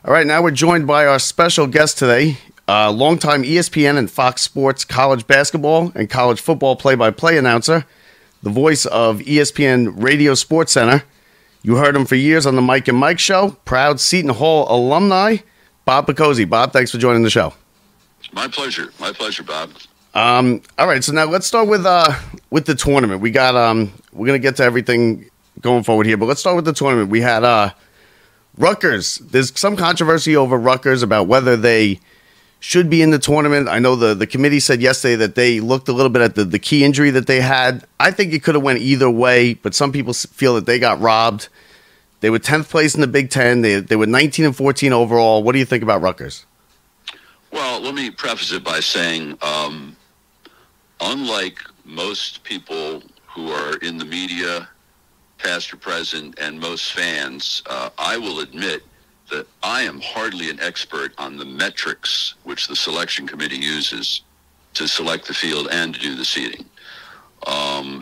All right, now we're joined by our special guest today, longtime ESPN and Fox Sports college basketball and college football play-by-play announcer, the voice of ESPN Radio Sports Center. You heard him for years on the Mike and Mike Show, proud Seton Hall alumni, Bob Picozzi. Bob, thanks for joining the show. My pleasure, Bob. All right, so now let's start with the tournament. We got we're gonna get to everything going forward here, but let's start with the tournament. We had Rutgers. There's some controversy over Rutgers about whether they should be in the tournament. I know the committee said yesterday that they looked a little bit at the key injury that they had. I think it could have went either way, but some people feel that they got robbed. They were 10th place in the Big Ten. They were 19 and 14 overall. What do you think about Rutgers? Well, let me preface it by saying, unlike most people who are in the media, past or present, and most fans, I will admit that I am hardly an expert on the metrics which the selection committee uses to select the field and to do the seeding.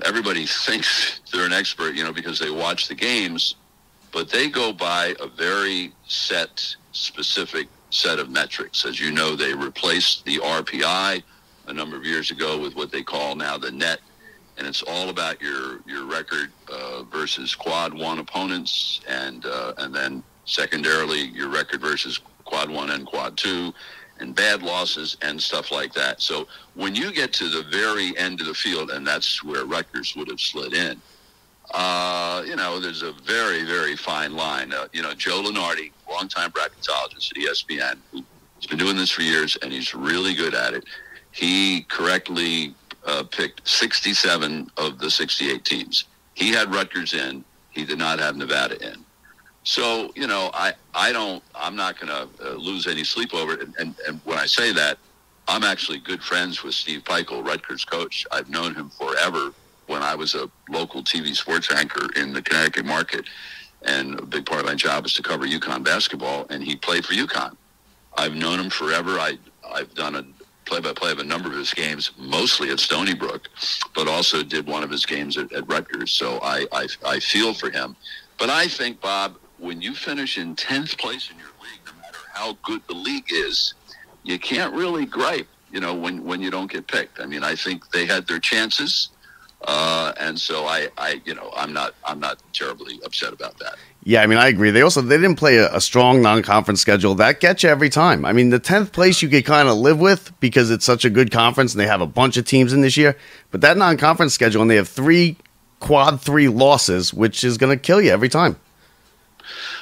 Everybody thinks they're an expert, because they watch the games, but they go by a very specific set of metrics. As you know, they replaced the RPI a number of years ago with what they call now the net, and it's all about your record versus quad one opponents, and then secondarily your record versus quad one and quad two, and bad losses and stuff like that. So when you get to the very end of the field, and that's where Rutgers would have slid in, there's a very, very fine line. Joe Lunardi, longtime bracketologist at ESPN, who's been doing this for years, and he's really good at it. He correctly picked 67 of the 68 teams. He had Rutgers in. He did not have Nevada in. So, I'm not going to lose any sleep over it. And when I say that, I'm actually good friends with Steve Peichel, Rutgers coach. I've known him forever when I was a local TV sports anchor in the Connecticut market. And a big part of my job is to cover UConn basketball, and he played for UConn. I've known him forever. I've done a play-by-play of a number of his games, mostly at Stony Brook, but also did one of his games at Rutgers. So I feel for him. But I think, Bob, when you finish in 10th place in your league, no matter how good the league is, you can't really gripe, when you don't get picked. I mean, I think they had their chances. And so I'm not terribly upset about that. Yeah, I mean, I agree. They didn't play a strong non-conference schedule. That gets you every time. I mean, the 10th place you could kind of live with because it's such a good conference and they have a bunch of teams in this year. But that non-conference schedule, and they have 3 quad 3 losses, which is going to kill you every time.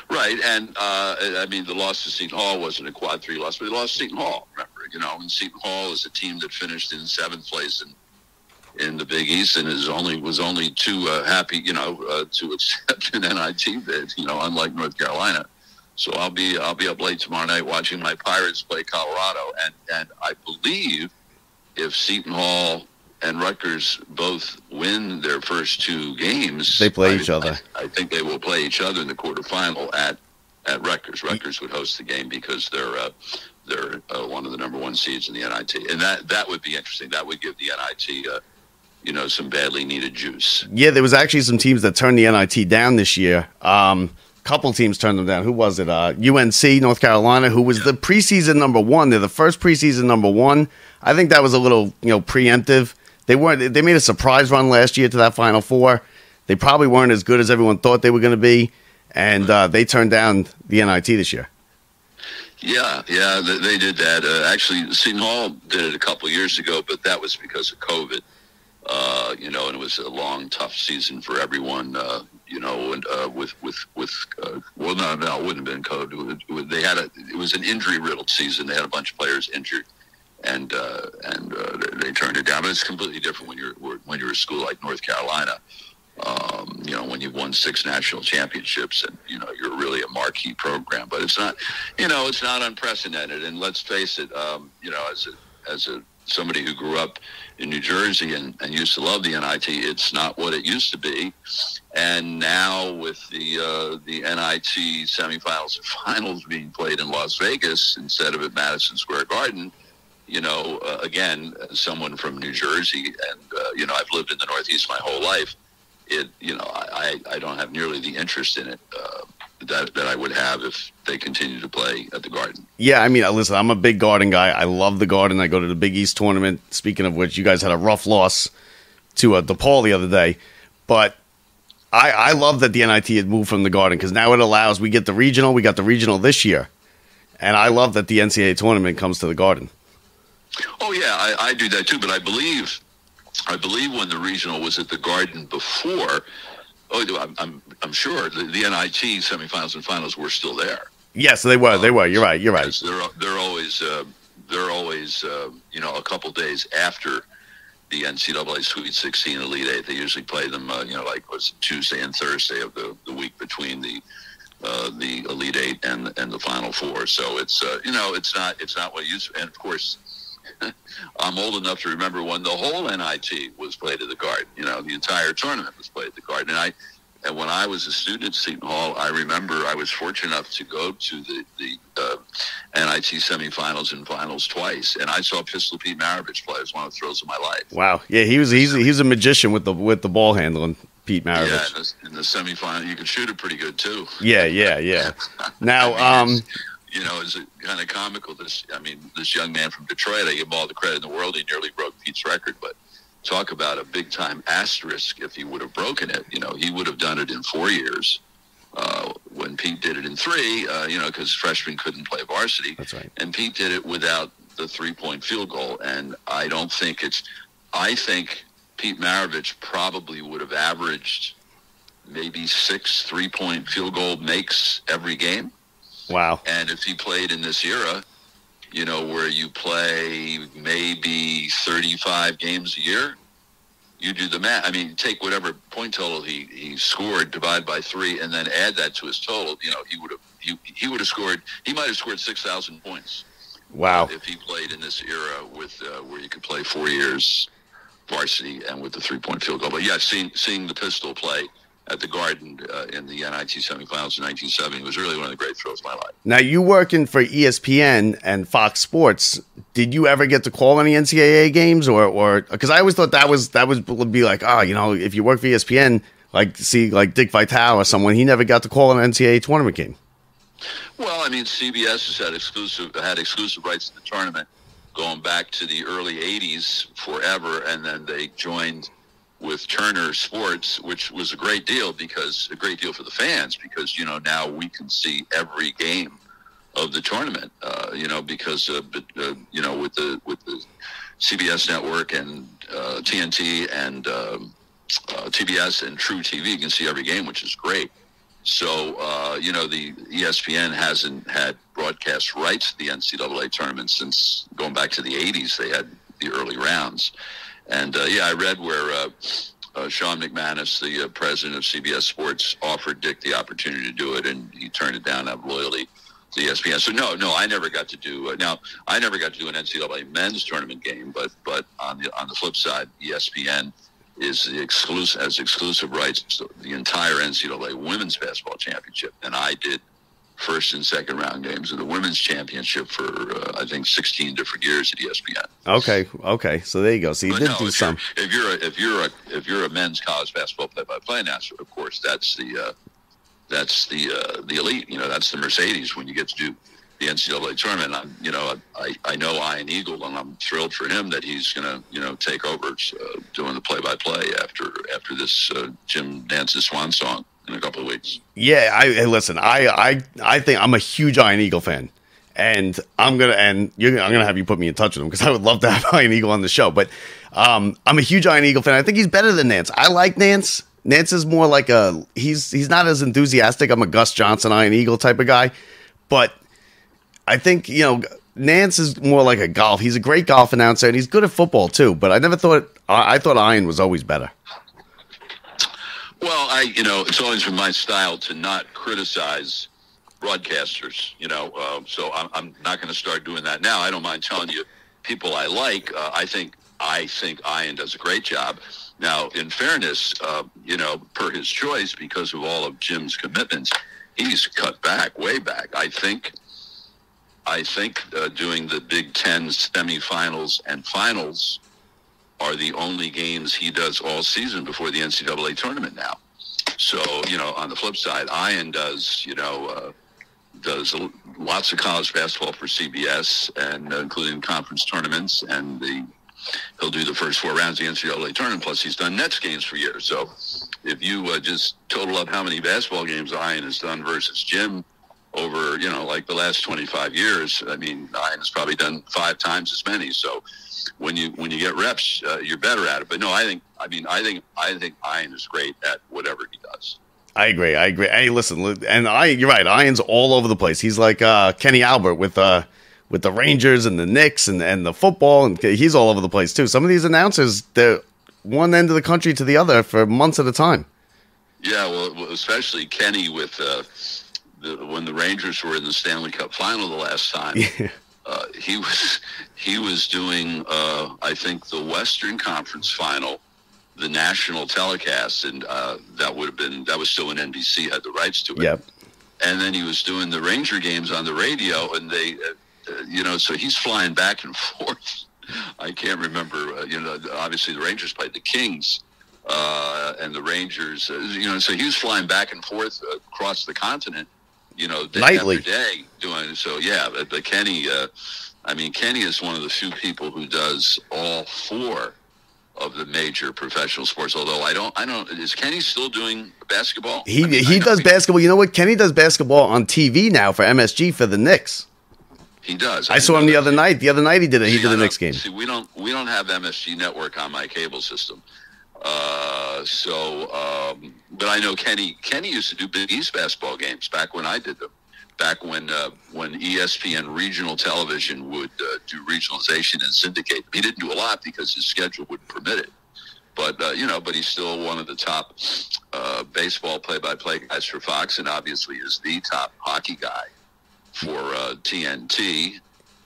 Right, and the loss to Seton Hall wasn't a quad 3 loss, but they lost Seton Hall, remember, and Seton Hall is a team that finished in 7th place in the Big East and was only too happy, to accept an NIT bid, unlike North Carolina. So I'll be up late tomorrow night watching my Pirates play Colorado, and I believe if Seton Hall and Rutgers both win their first 2 games, they play each other. I think they will play each other in the quarterfinal at Rutgers. Rutgers would host the game because they're one of the number 1 seeds in the NIT, and that would be interesting. That would give the NIT some badly needed juice. Yeah, there was actually some teams that turned the NIT down this year. Couple teams turned them down. Who was it? UNC, North Carolina, who was the preseason number 1. They're the first preseason number 1. I think that was a little, preemptive. They made a surprise run last year to that Final Four. They probably weren't as good as everyone thought they were going to be, and they turned down the NIT this year. Yeah, they did that. Actually, Seton Hall did it a couple of years ago, but that was because of COVID. And it was a long, tough season for everyone. It wouldn't have been COVID. It was an injury-riddled season. They had a bunch of players injured, and they turned it down. But it's completely different when you're a school like North Carolina. When you've won 6 national championships and, you're really a marquee program, but it's not unprecedented. And let's face it, as somebody who grew up in New Jersey and used to love the NIT, it's not what it used to be. And now with the NIT semifinals and finals being played in Las Vegas instead of at Madison Square Garden, again, as someone from New Jersey, and, I've lived in the Northeast my whole life, I don't have nearly the interest in it that I would have if they continue to play at the Garden. Yeah, I mean, listen, I'm a big Garden guy. I love the Garden. I go to the Big East tournament. Speaking of which, you guys had a rough loss to DePaul the other day. But I love that the NIT had moved from the Garden because now it allows, we get the regional. We got the regional this year. And I love that the NCAA tournament comes to the Garden. Oh, yeah, I do that too. But I believe when the regional was at the Garden before, I'm sure the NIT semifinals and finals were still there. Yes, they were. They were. You're right. You're right. Yes, they're always a couple days after the NCAA Sweet 16 Elite Eight. They usually play them like was Tuesday and Thursday of the week between the Elite Eight and the Final Four. So it's it's not what it used to. And of course, I'm old enough to remember when the whole NIT was played at the Garden. The entire tournament was played at the Garden. And when I was a student at Seton Hall, I remember I was fortunate enough to go to the NIT semifinals and finals twice, and I saw Pistol Pete Maravich play. It was one of the thrills of my life. Wow, yeah, he's a magician with the ball handling, Pete Maravich. Yeah, in the semifinal, you could shoot it pretty good too. Yeah. Now, it's kind of comical. This young man from Detroit, I give him all the credit in the world. He nearly broke Pete's record, but talk about a big-time asterisk if he would have broken it. He would have done it in 4 years when Pete did it in 3, because freshmen couldn't play varsity. That's right. And Pete did it without the 3-point field goal. And I think Pete Maravich probably would have averaged maybe 6 3-point field goal makes every game. Wow. And if he played in this era, where you play maybe 35 games a year, you do the math. I mean, take whatever point total he scored, divide by 3, and then add that to his total. He would have scored. He might have scored 6,000 points. Wow. If he played in this era with where you could play 4 years varsity and with the 3-point field goal. But yeah, seeing the Pistol play at the Garden in the NIT semifinals in 1970 was really one of the great thrills of my life. Now, you working for ESPN and Fox Sports, did you ever get to call any NCAA games, or because I always thought that would be like, if you work for ESPN, like Dick Vitale or someone, he never got to call an NCAA tournament game. Well, I mean, CBS has had exclusive rights to the tournament going back to the early 80s forever, and then they joined with Turner Sports, which was a great deal for the fans, because now we can see every game of the tournament, because with the CBS network and TNT and TBS and True TV, you can see every game, which is great. So the ESPN hasn't had broadcast rights to the NCAA tournament since going back to the 80s. They had the early rounds. And, I read where Sean McManus, the president of CBS Sports, offered Dick the opportunity to do it, and he turned it down out of loyalty to ESPN. So, no, I never got to do an NCAA men's tournament game, but on the flip side, ESPN has exclusive rights to the entire NCAA women's basketball championship. And I did first and second round games in the women's championship for I think 16 different years at ESPN. Okay. So there you go. So you did do some. If you're a men's college basketball play-by-play announcer, of course that's the elite. That's the Mercedes when you get to do the NCAA tournament. I know Ian Eagle, and I'm thrilled for him that he's going to take over doing the play-by-play after this Jim Nance's swan song in a couple of weeks. Yeah, I think I'm a huge Ian Eagle fan, and I'm gonna have you put me in touch with him because I would love to have Ian Eagle on the show. But I'm a huge Ian Eagle fan. I think he's better than Nance. I like Nance. Nance is more like he's not as enthusiastic. I'm a Gus Johnson, Ian Eagle type of guy, but I think Nance is more like a golf. He's a great golf announcer, and he's good at football too. But I thought Ian was always better. Well, it's always been my style to not criticize broadcasters, so I'm not going to start doing that now. I don't mind telling you people I like. I think Ian does a great job. Now, in fairness, per his choice, because of all of Jim's commitments, he's cut back, way back. I think doing the Big Ten semifinals and finals are the only games he does all season before the NCAA tournament now. So, on the flip side, Ian does, does lots of college basketball for CBS, and including conference tournaments, and he'll do the first 4 rounds of the NCAA tournament, plus he's done Nets games for years. So if you just total up how many basketball games Ian has done versus Jim over, like the last 25 years, I mean, Ian has probably done 5 times as many. So when you get reps, you're better at it. But no, I think Ian is great at whatever he does. I agree. Hey, listen, and you're right. Ian's all over the place. He's like Kenny Albert with the Rangers and the Knicks and the football, and he's all over the place too. Some of these announcers, they're one end of the country to the other for months at a time. Yeah, well, especially Kenny with when the Rangers were in the Stanley Cup Final the last time. Yeah. He was doing I think the Western Conference Final, the national telecast, and that was still when NBC had the rights to it. Yep. And then he was doing the Ranger games on the radio, and they, so he's flying back and forth. I can't remember, obviously the Rangers played the Kings, and the Rangers, so he was flying back and forth across the continent, day nightly. after day doing. So yeah, but Kenny, Kenny is one of the few people who does all 4 of the major professional sports. Although I don't. Is Kenny still doing basketball? He does basketball. You know what? Kenny does basketball on TV now for MSG for the Knicks. He does. I saw him the other night. The other night he did it. He did the Knicks game. See, we don't have MSG Network on my cable system. But I know Kenny used to do Big East basketball games back when I did them. Back when ESPN regional television would do regionalization and syndicate. He didn't do a lot because his schedule wouldn't permit it. But, but he's still one of the top baseball play-by-play guys for Fox, and obviously is the top hockey guy for TNT.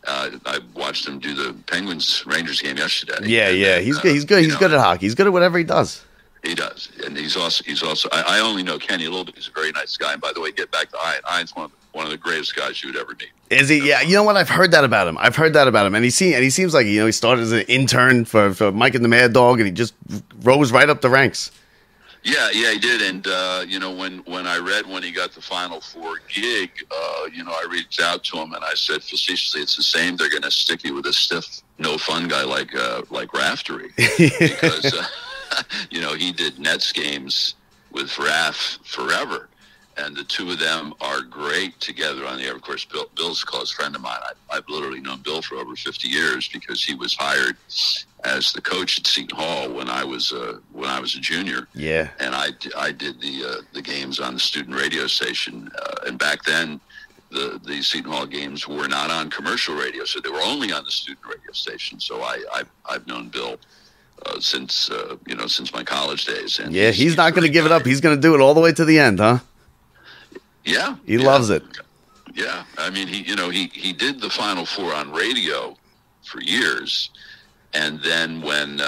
I watched him do the Penguins-Rangers game yesterday. Yeah. He's good. He's good at hockey. He's good at whatever he does. He does. And he's also I only know Kenny a little bit. He's a very nice guy. And by the way, get back to Ian. Ian's one of the greatest guys you would ever meet. Is he? Yeah. You know what? I've heard that about him. And he seems like, he started as an intern for Mike and the Mad Dog, and he just rose right up the ranks. Yeah, he did. And, when I read when he got the Final Four gig, I reached out to him and I said facetiously, it's the same. They're going to stick you with a stiff, no fun guy like Raftery. Because, he did Nets games with Raf forever. And the two of them are great together on the air. Of course, Bill's a close friend of mine. I've literally known Bill for over 50 years because he was hired as the coach at Seton Hall when I was a junior. Yeah. And I did the games on the student radio station. And back then, the Seton Hall games were not on commercial radio, so they were only on the student radio station. So I've known Bill since my college days. And yeah, he's not going to give it up. He's going to do it all the way to the end, huh? Yeah, he loves it. Yeah, I mean, he did the Final Four on radio for years, and then when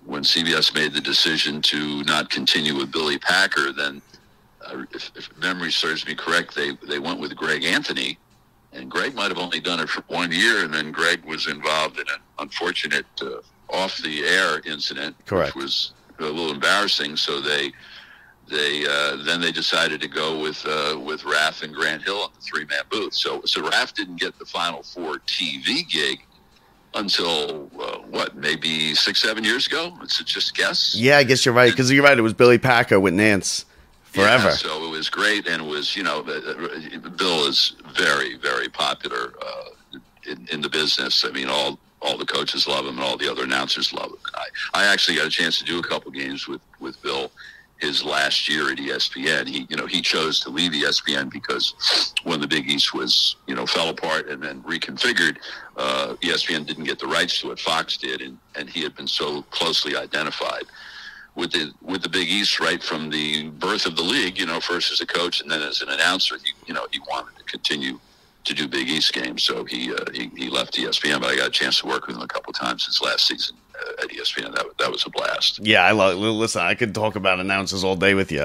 when CBS made the decision to not continue with Billy Packer, then if memory serves me correct, they went with Greg Anthony, and Greg might have only done it for 1 year, and then Greg was involved in an unfortunate off the air incident, correct, which was a little embarrassing. So they decided to go with Raf and Grant Hill on the 3-man booth. So Raf didn't get the Final Four TV gig until maybe 6-7 years ago. It's just a guess. Yeah, I guess you're right, because you're right. It was Billy Packer with Nance forever. Yeah, so it was great, and it was Bill is very, very popular in the business. I mean, all the coaches love him, and all the other announcers love him. And I actually got a chance to do a couple games with Bill his last year at ESPN. He chose to leave ESPN because when the Big East was, fell apart and then reconfigured, ESPN didn't get the rights to it. Fox did, and he had been so closely identified with the Big East right from the birth of the league, first as a coach and then as an announcer. He wanted to continue to do Big East games, so he left ESPN. But I got a chance to work with him a couple of times since last season at ESPN. That was a blast. Yeah, listen, I could talk about announcers all day with you.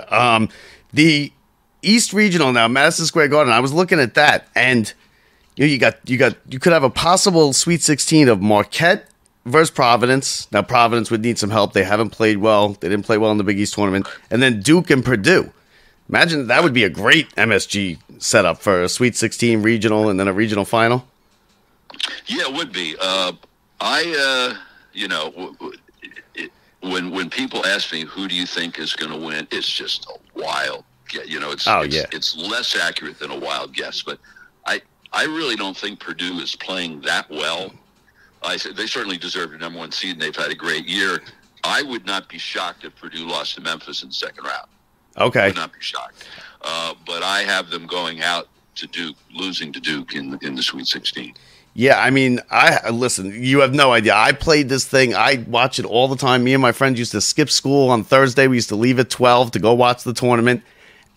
The East Regional now, Madison Square Garden. I was looking at that, and you could have a possible Sweet 16 of Marquette, versus Providence. Now, Providence would need some help. They haven't played well. They didn't play well in the Big East tournament. And then Duke and Purdue. Imagine that would be a great MSG setup for a Sweet 16 regional and then a regional final. Yeah, it would be. When people ask me who do you think is going to win, it's just a wild guess. It's less accurate than a wild guess. But I really don't think Purdue is playing that well. They certainly deserve the number one seed, and they've had a great year. I would not be shocked if Purdue lost to Memphis in the second round. Okay. I would not be shocked. But I have them going out to Duke, losing to Duke in the Sweet 16. Yeah, I mean, listen, you have no idea. I played this thing. I watch it all the time. Me and my friends used to skip school on Thursday. We used to leave at 12 to go watch the tournament.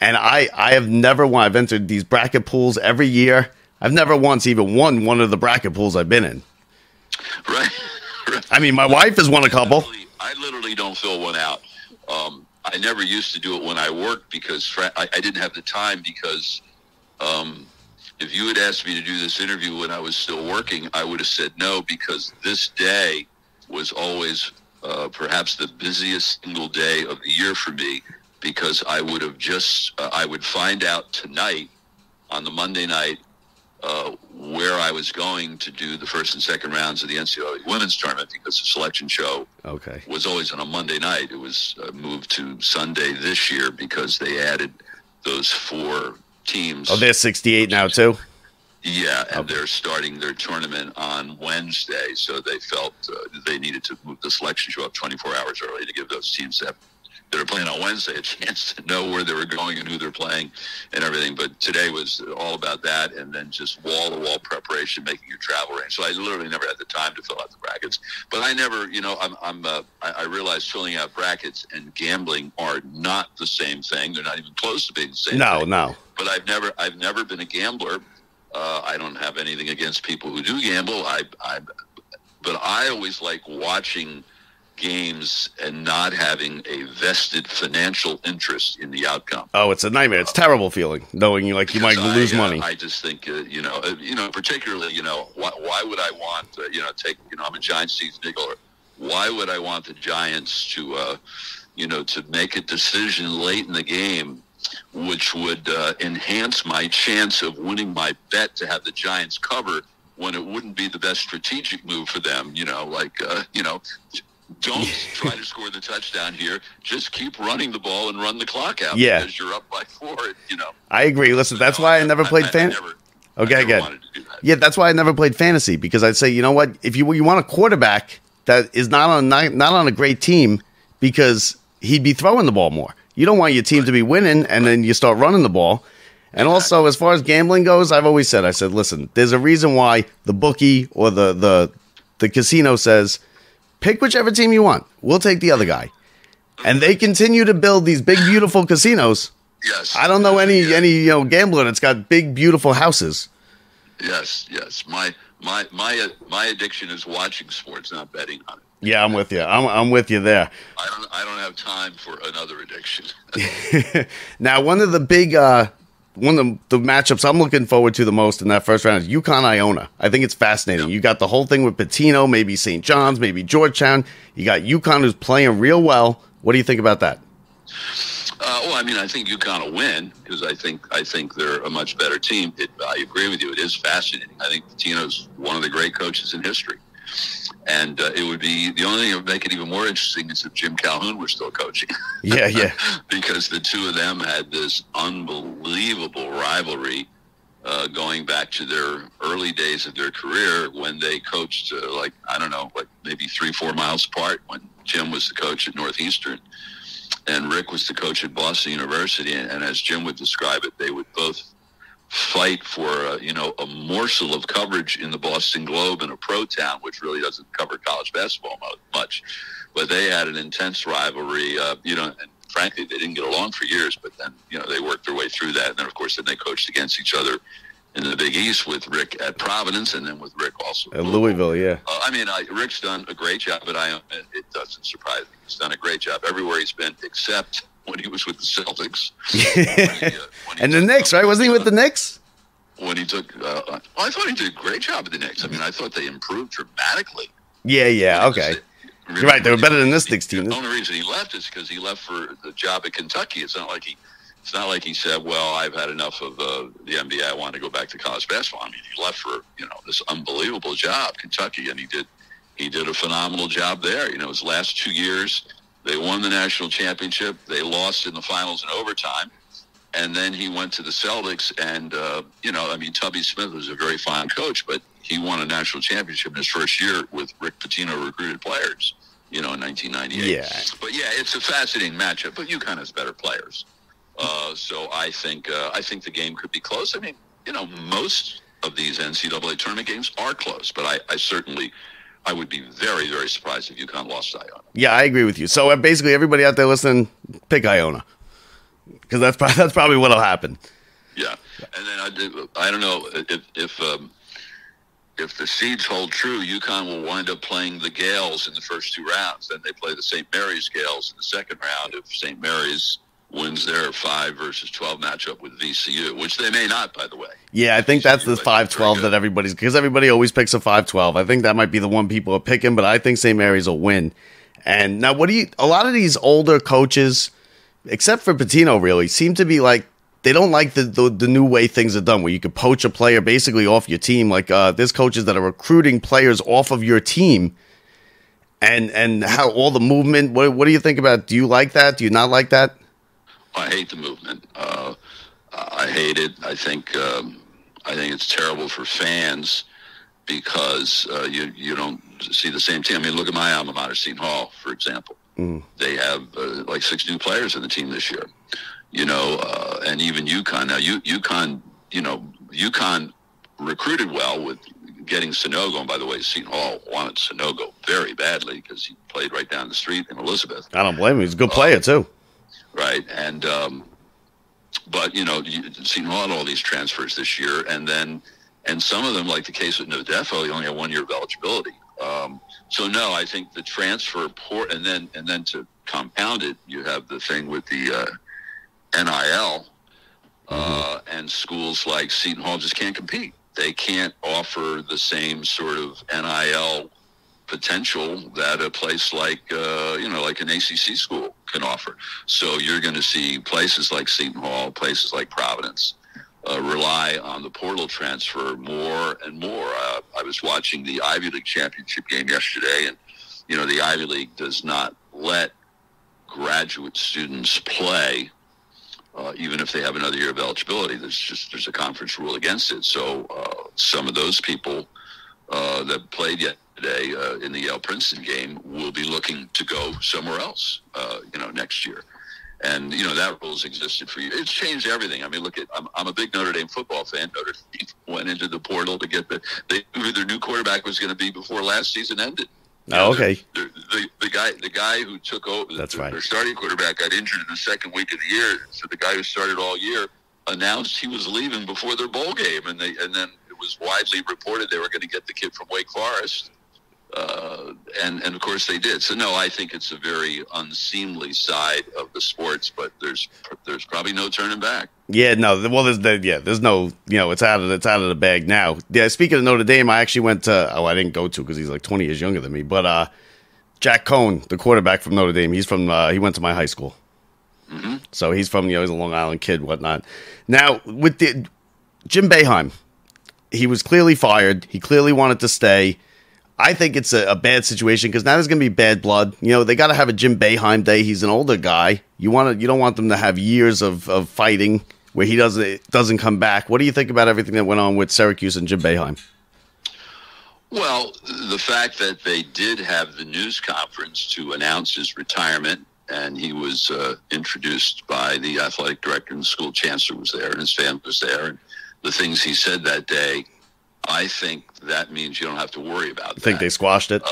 And I have never won. I've entered these bracket pools every year. I've never once even won one of the bracket pools I've been in. Right. I mean, my wife has won a couple. I literally don't fill one out. I never used to do it when I worked because I didn't have the time because if you had asked me to do this interview when I was still working, I would have said no because this day was always perhaps the busiest single day of the year for me because I would have I would find out tonight on the Monday night where I was going to do the first and second rounds of the NCAA women's tournament because the selection show was always on a Monday night. It was moved to Sunday this year because they added those 4 teams. Oh, they're 68 now too? Yeah, and they're starting their tournament on Wednesday, so they felt they needed to move the selection show up 24 hours early to give those teams that are playing on Wednesday a chance to know where they were going and who they're playing and everything. But today was all about that, and then just wall-to-wall preparation, making your travel range. So I literally never had the time to fill out the brackets. But I never, I realized filling out brackets and gambling are not the same thing. They're not even close to being the same thing. No. But I've never been a gambler. I don't have anything against people who do gamble. But I always like watching games and not having a vested financial interest in the outcome. Oh, it's a nightmare. It's a terrible feeling knowing you might lose money. I just think, particularly, why would I want, I'm a Giants season ticket holder. Why would I want the Giants to make a decision late in the game which would enhance my chance of winning my bet to have the Giants cover when it wouldn't be the best strategic move for them, don't try to score the touchdown here. Just keep running the ball and run the clock out because you're up by 4, I agree. Listen, that's why I never played fantasy. Okay, good. Yeah, that's why I never played fantasy because I'd say, you know what? If you want a quarterback that is not on a great team because he'd be throwing the ball more. You don't want your team to be winning and then you start running the ball. And also, as far as gambling goes, I said, listen, there's a reason why the bookie or the casino says, pick whichever team you want. We'll take the other guy. And they continue to build these big, beautiful casinos. Yes. I don't know any gambler that's got big, beautiful houses. Yes. My addiction is watching sports, not betting on it. Yeah, I'm with you. I'm with you there. I don't have time for another addiction. Now, one of the matchups I'm looking forward to the most in that first round is UConn-Iona. I think it's fascinating. Yep. You got the whole thing with Pitino, maybe St. John's, maybe Georgetown. You got UConn who's playing real well. What do you think about that? I think UConn will win because I think they're a much better team. I agree with you. It is fascinating. I think Pitino's one of the great coaches in history. And it would be the only thing that would make it even more interesting is if Jim Calhoun were still coaching. Yeah. Because the two of them had this unbelievable rivalry going back to their early days of their career when they coached maybe 3-4 miles apart when Jim was the coach at Northeastern and Rick was the coach at Boston University. And as Jim would describe it, they would both fight for a morsel of coverage in the Boston Globe in a pro town, which really doesn't cover college basketball much. But they had an intense rivalry, and frankly, they didn't get along for years. But then, they worked their way through that, and then of course, they coached against each other in the Big East with Rick at Providence, and then with Rick also at Louisville. Yeah, Rick's done a great job, but it doesn't surprise me. He's done a great job everywhere he's been, except when he was with the Celtics. And the Knicks, right? Wasn't he with the Knicks? When he took, I thought he did a great job at the Knicks. I thought they improved dramatically. Yeah. Okay. You're right. They were better than this Knicks team. The only reason he left is because he left for the job at Kentucky. It's not like he said, "Well, I've had enough of the NBA. I want to go back to college basketball." I mean, he left for this unbelievable job, Kentucky, and he did a phenomenal job there. His last 2 years, they won the national championship. They lost in the finals in overtime, and then he went to the Celtics. And Tubby Smith was a very fine coach, but he won a national championship in his first year with Rick Pitino recruited players. In 1998. Yeah. But yeah, it's a fascinating matchup. But UConn has better players. So I think the game could be close. I mean, most of these NCAA tournament games are close, but I would be very, very surprised if UConn lost to Iona. Yeah, I agree with you. So basically, everybody out there listening, pick Iona, because that's probably what'll happen. Yeah, and then I don't know if the seeds hold true, UConn will wind up playing the Gales in the first 2 rounds. Then they play the St. Mary's Gales in the second round if St. Mary's wins their 5 versus 12 matchup with VCU, which they may not, by the way. Yeah, I think that's the 5-12 that everybody always picks a 5-12. I think that might be the one people are picking, but I think St. Mary's will win. And now a lot of these older coaches, except for Pitino really, seem to be like, they don't like the new way things are done, where you could poach a player basically off your team. Like there's coaches that are recruiting players off of your team, and how all the movement. What do you think about? Do you like that? Do you not like that? I hate the movement. I hate it. I think it's terrible for fans because you don't see the same team. I mean, look at my alma mater, Seton Hall, for example. They have like 6 new players in the team this year. And even UConn. Now, UConn recruited well with getting Sonogo. And by the way, Seton Hall wanted Sonogo very badly because he played right down the street in Elizabeth. I don't blame him. He's a good player, too. Right. And, but, Seton Hall had all these transfers this year. And some of them, like the case with Nodefo, he only had 1 year of eligibility. So, no, I think the transfer and then to compound it, you have the thing with the NIL, and schools like Seton Hall just can't compete. They can't offer the same sort of NIL potential that a place like an ACC school can offer. So you're going to see places like Seton Hall, places like Providence, rely on the portal transfer more and more. I was watching the Ivy League championship game yesterday, and the Ivy League does not let graduate students play. Even if they have another year of eligibility, there's a conference rule against it. So some of those people that played yesterday in the Yale-Princeton game will be looking to go somewhere else, next year. And that rule's existed for years. It's changed everything. I mean, look at I'm a big Notre Dame football fan. Notre Dame went into the portal to get they knew who their new quarterback was going to be before last season ended. Oh, okay. The guy who took over, their starting quarterback, got injured in the second week of the year. So the guy who started all year announced he was leaving before their bowl game, and then it was widely reported they were going to get the kid from Wake Forest, and of course they did. So no, I think it's a very unseemly side of the sports, but there's probably no turning back. Yeah, no. Well, there's no, it's out of the bag now. Yeah, speaking of Notre Dame, I actually went to. I didn't go to because he's like 20 years younger than me. But Jack Cohn, the quarterback from Notre Dame, he's from. He went to my high school, so he's from. He's a Long Island kid, whatnot. Now with Jim Boeheim, he was clearly fired. He clearly wanted to stay. I think it's a bad situation because now there's going to be bad blood. They got to have a Jim Boeheim day. He's an older guy. You don't want them to have years of fighting where he doesn't come back. What do you think about everything that went on with Syracuse and Jim Boeheim? Well, the fact that they did have the news conference to announce his retirement, and he was introduced by the athletic director, and the school chancellor was there, and his family was there, and the things he said that day, I think that means you don't have to worry about that. I think they squashed it.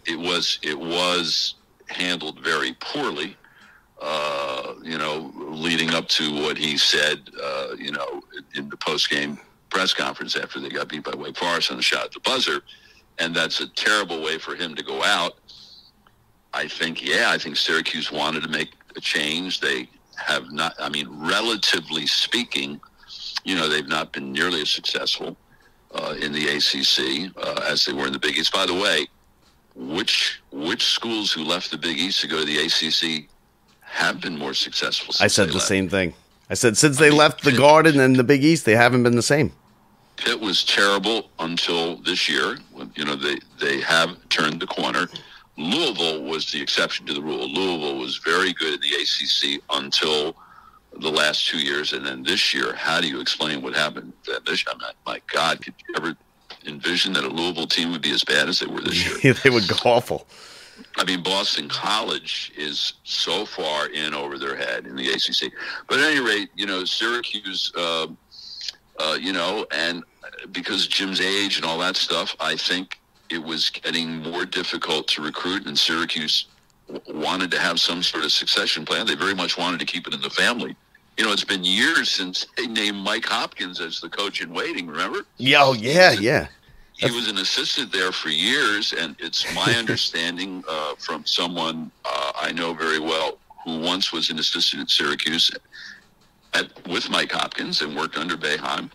It was handled very poorly, leading up to what he said, in the post-game press conference after they got beat by Wake Forest on the shot at the buzzer. And that's a terrible way for him to go out. I think Syracuse wanted to make a change. They have not, relatively speaking, they've not been nearly as successful in the ACC as they were in the Big East. By the way, which schools who left the Big East to go to the ACC have been more successful since I said they the left. same thing. I said since they left the Garden and the Big East, they haven't been the same. Pitt was terrible until this year. They have turned the corner. Louisville was the exception to the rule. Louisville was very good in the ACC until the last 2 years, and then this year, how do you explain what happened this year? My God, could you ever envision that a Louisville team would be as bad as they were this year? They would go awful. I mean, Boston College is so far in over their head in the ACC. But at any rate, Syracuse, and because of Jim's age and all that stuff, I think it was getting more difficult to recruit, and Syracuse wanted to have some sort of succession plan. They very much wanted to keep it in the family. It's been years since they named Mike Hopkins as the coach in waiting, remember? Yeah, yeah. He was an assistant there for years, and it's my understanding from someone I know very well who once was an assistant at Syracuse with Mike Hopkins and worked under Boeheim,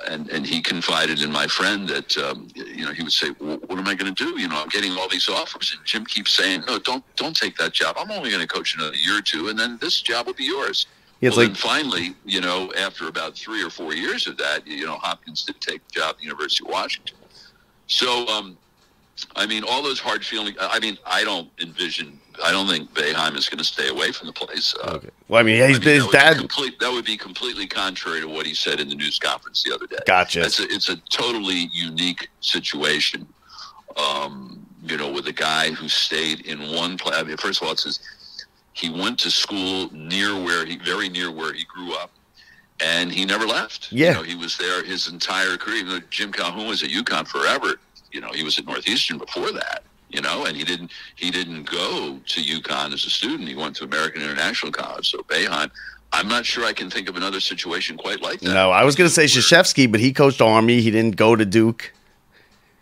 and he confided in my friend that, he would say, well, what am I going to do? I'm getting all these offers, and Jim keeps saying, no, don't take that job. I'm only going to coach another year or two, and then this job will be yours. Then finally, after about 3 or 4 years of that, Hopkins did take the job at the University of Washington. So, all those hard feelings, I don't think Boeheim is going to stay away from the place. Okay. Well, his dad. That would be completely contrary to what he said in the news conference the other day. Gotcha. It's a totally unique situation, with a guy who stayed in one place. First of all, it says he went to school very near where he grew up. And he never left. Yeah. He was there his entire career. Jim Calhoun was at UConn forever. He was at Northeastern before that, and he didn't go to UConn as a student. He went to American International College. So Boeheim, I'm not sure I can think of another situation quite like that. No, I was going to say Krzyzewski, but he coached Army. He didn't go to Duke.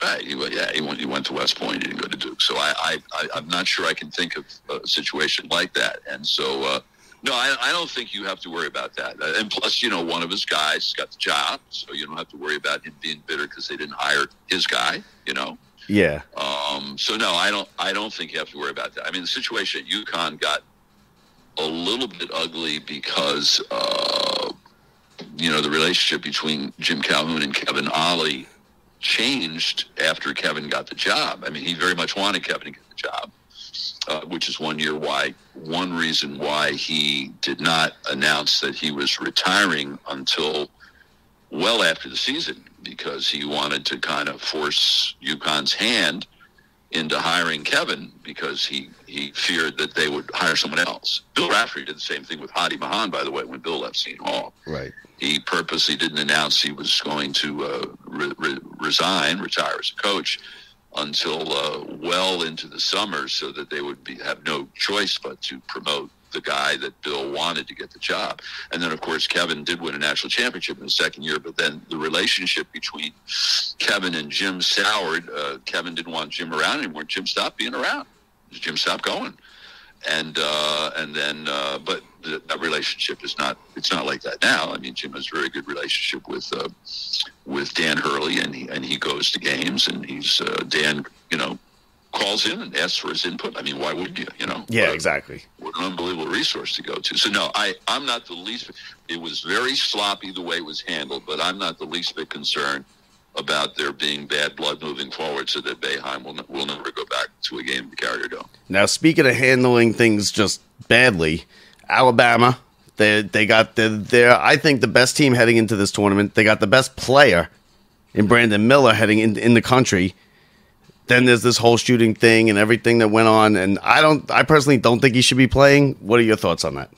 Right. He went to West Point. He didn't go to Duke. So I'm not sure I can think of a situation like that. And so, no, I don't think you have to worry about that. And plus, one of his guys got the job, so you don't have to worry about him being bitter because they didn't hire his guy, Yeah. So no, I don't think you have to worry about that. The situation at UConn got a little bit ugly because, the relationship between Jim Calhoun and Kevin Ollie changed after Kevin got the job. He very much wanted Kevin to get the job. Which is one reason why he did not announce that he was retiring until well after the season, because he wanted to kind of force UConn's hand into hiring Kevin because he feared that they would hire someone else. Bill Raftery did the same thing with Hadi Mahan, by the way, when Bill left Seton Hall. Right. He purposely didn't announce he was going to retire as a coach until well into the summer, so that they would have no choice but to promote the guy that Bill wanted to get the job. And then, of course, Kevin did win a national championship in the second year, but then the relationship between Kevin and Jim soured. Kevin didn't want Jim around anymore. Jim stopped being around. Jim stopped going. And then that relationship it's not like that now. Jim has a very good relationship with Dan Hurley, and he goes to games, and he's Dan, calls in and asks for his input. Why wouldn't you? Yeah, exactly. What an unbelievable resource to go to. So no, I'm not the least. It was very sloppy the way it was handled, but I'm not the least bit concerned about there being bad blood moving forward, so that Boeheim will never go back to a game of the Carrier Dome. Now, speaking of handling things just badly, Alabama, they got they're I think the best team heading into this tournament. They got the best player in Brandon Miller heading in the country. Then there's this whole shooting thing and everything that went on, and I personally don't think he should be playing. What are your thoughts on that?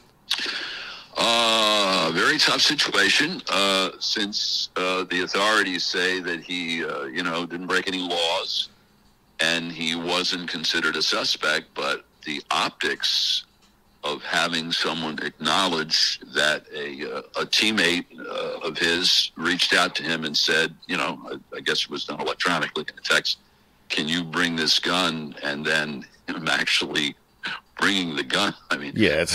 Very tough situation, since the authorities say that he, didn't break any laws, and he wasn't considered a suspect. But the optics of having someone acknowledge that a teammate of his reached out to him and said, I guess it was done electronically in a text, can you bring this gun? And then him actually bringing the gun. Yeah,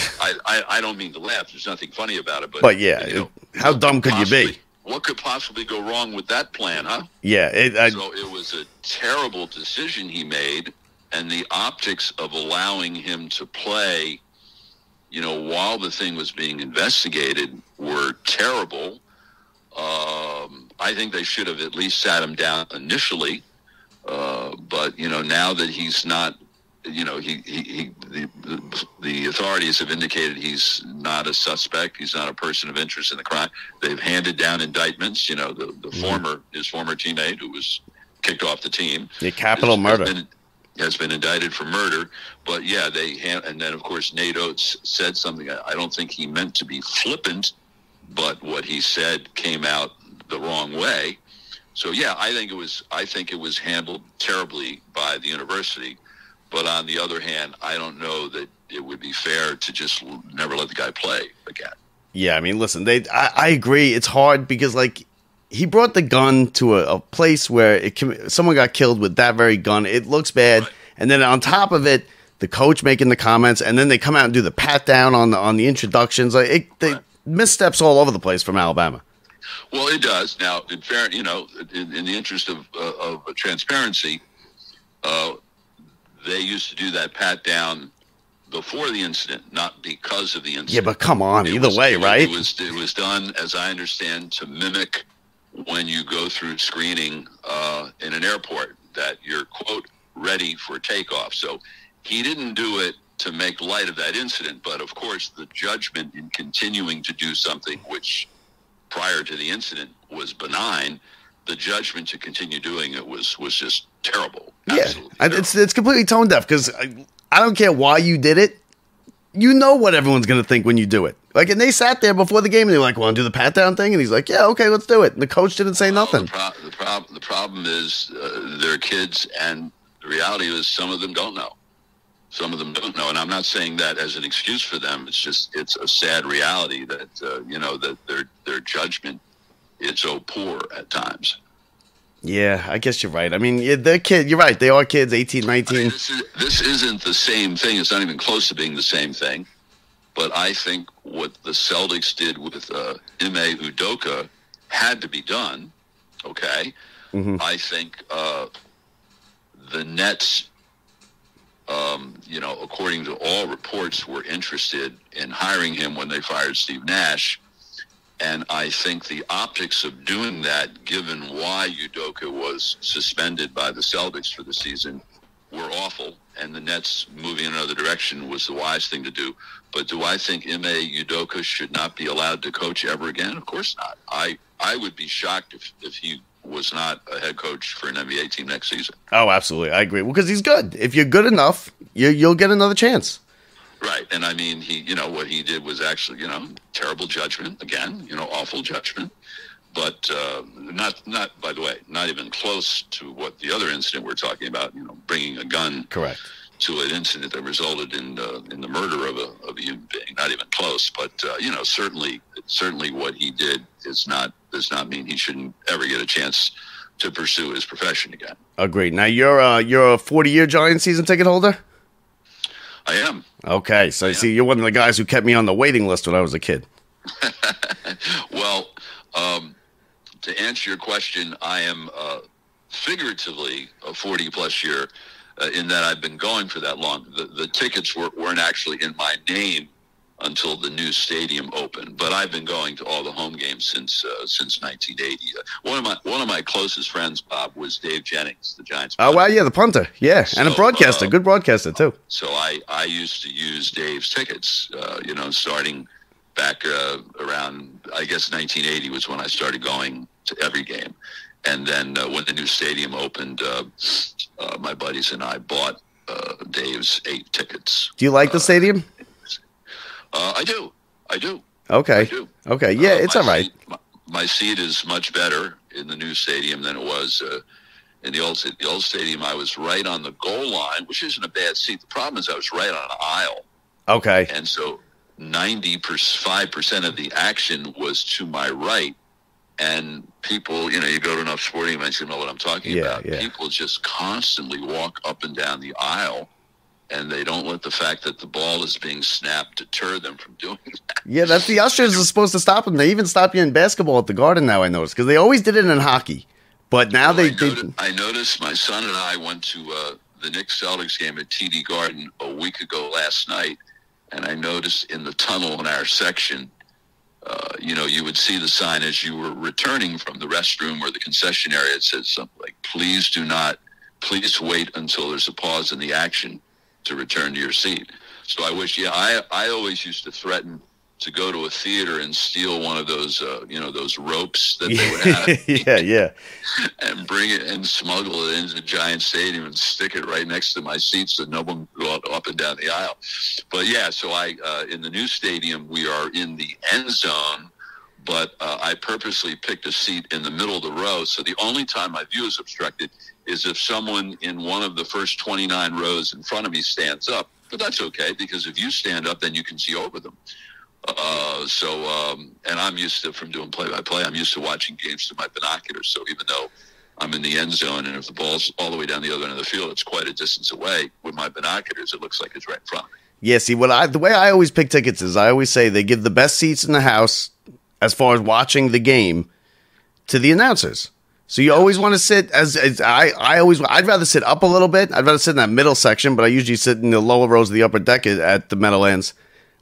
I don't mean to laugh. There's nothing funny about it, but yeah, how dumb could you be? What could possibly go wrong with that plan, huh? Yeah, so it was a terrible decision he made, and the optics of allowing him to play, while the thing was being investigated were terrible. I think they should have at least sat him down initially. But now that he's not, the authorities have indicated he's not a suspect. He's not a person of interest in the crime. They've handed down indictments. His former teammate who was kicked off the team. The capital murder. Has been indicted for murder. But yeah, and then of course Nate Oates said something. I don't think he meant to be flippant, but what he said came out the wrong way. So yeah, I think it was handled terribly by the university. But on the other hand, I don't know that it would be fair to just never let the guy play again. Yeah, I mean, listen, I agree. It's hard because, like, he brought the gun to a place where someone got killed with that very gun. It looks bad. Right. And then on top of it, the coach making the comments, and then they come out and do the pat down on the introductions. Like, missteps all over the place from Alabama. Well, it does. Now, in the interest of transparency, they used to do that pat down before the incident, not because of the incident. Yeah, but come on, either way, right? It was done, as I understand, to mimic when you go through screening in an airport that you're, quote, ready for takeoff. So he didn't do it to make light of that incident, but of course the judgment in continuing to do something which prior to the incident was benign, the judgment to continue doing it was just terrible. Yeah, terrible. It's completely tone deaf because I don't care why you did it. You know what everyone's going to think when you do it. Like, and they sat there before the game and they were like, "Want to do the pat down thing?" And he's like, "Yeah, okay, let's do it." And the coach didn't say nothing. The problem is they're kids, and the reality is some of them don't know. Some of them don't know, and I'm not saying that as an excuse for them. It's a sad reality that that their judgment is so poor at times. Yeah, I guess you're right. I mean, they're kids. You're right. They are kids, 18, 19. I mean, this isn't the same thing. It's not even close to being the same thing. But I think what the Celtics did with Ime Udoka had to be done. Okay, I think the Nets, according to all reports, were interested in hiring him when they fired Steve Nash. And I think the optics of doing that, given why Udoka was suspended by the Celtics for the season, were awful. And the Nets moving in another direction was the wise thing to do. But do I think Ime Udoka should not be allowed to coach ever again? Of course not. I would be shocked if he was not a head coach for an NBA team next season. Oh, absolutely. I agree. Well, because he's good. If you're good enough, you'll get another chance. Right. And I mean, what he did was actually, terrible judgment again, awful judgment, but not, by the way, not even close to what the other incident we're talking about, bringing a gun correct to an incident that resulted in the murder of a human being. Not even close, but, certainly what he did does not mean he shouldn't ever get a chance to pursue his profession again. Agreed. Now you're a 40-year Giants season ticket holder? I am. Okay, so see, you're one of the guys who kept me on the waiting list when I was a kid. Well, to answer your question, I am figuratively a 40-plus year in that I've been going for that long. The tickets weren't actually in my name until the new stadium opened, but I've been going to all the home games since 1980. One of my closest friends, Bob, was Dave Jennings, the Giants punter. Oh wow, yeah, the punter, yeah, and a broadcaster, good broadcaster too. So I used to use Dave's tickets, starting back around, I guess 1980 was when I started going to every game, and then when the new stadium opened, my buddies and I bought Dave's 8 tickets. Do you like the stadium? I do. Okay. I do. Okay. Yeah, it's all right. My seat is much better in the new stadium than it was in the old stadium. The old stadium, I was right on the goal line, which isn't a bad seat. The problem is I was right on an aisle. Okay. And so 95% of the action was to my right. And people, you go to enough sporting events, you know what I'm talking about. Yeah. People just constantly walk up and down the aisle. And they don't let the fact that the ball is being snapped deter them from doing that. Yeah, that's the ushers are supposed to stop them. They even stop you in basketball at the Garden now, I noticed, because they always did it in hockey. But now I noticed my son and I went to the Knicks Celtics game at TD Garden a week ago last night, and I noticed in the tunnel in our section, you would see the sign as you were returning from the restroom or the concession area. It says something like, please wait until there's a pause in the action to return to your seat. So I wish, I always used to threaten to go to a theater and steal one of those, those ropes that they would have. Yeah. And bring it and smuggle it into the Giant Stadium and stick it right next to my seat so no one could go up and down the aisle. But so in the new stadium, we are in the end zone, but I purposely picked a seat in the middle of the row. So the only time my view is obstructed is if someone in one of the first 29 rows in front of me stands up. But that's okay, because if you stand up, then you can see over them. And I'm used to, from doing play-by-play, I'm used to watching games through my binoculars. So even though I'm in the end zone, and if the ball's all the way down the other end of the field, it's quite a distance away, with my binoculars, it looks like it's right in front of me. Yeah, see, the way I always pick tickets is I always say they give the best seats in the house as far as watching the game to the announcers. So you always want to sit I'd rather sit up a little bit. I'd rather sit in that middle section, but I usually sit in the lower rows of the upper deck at the Meadowlands,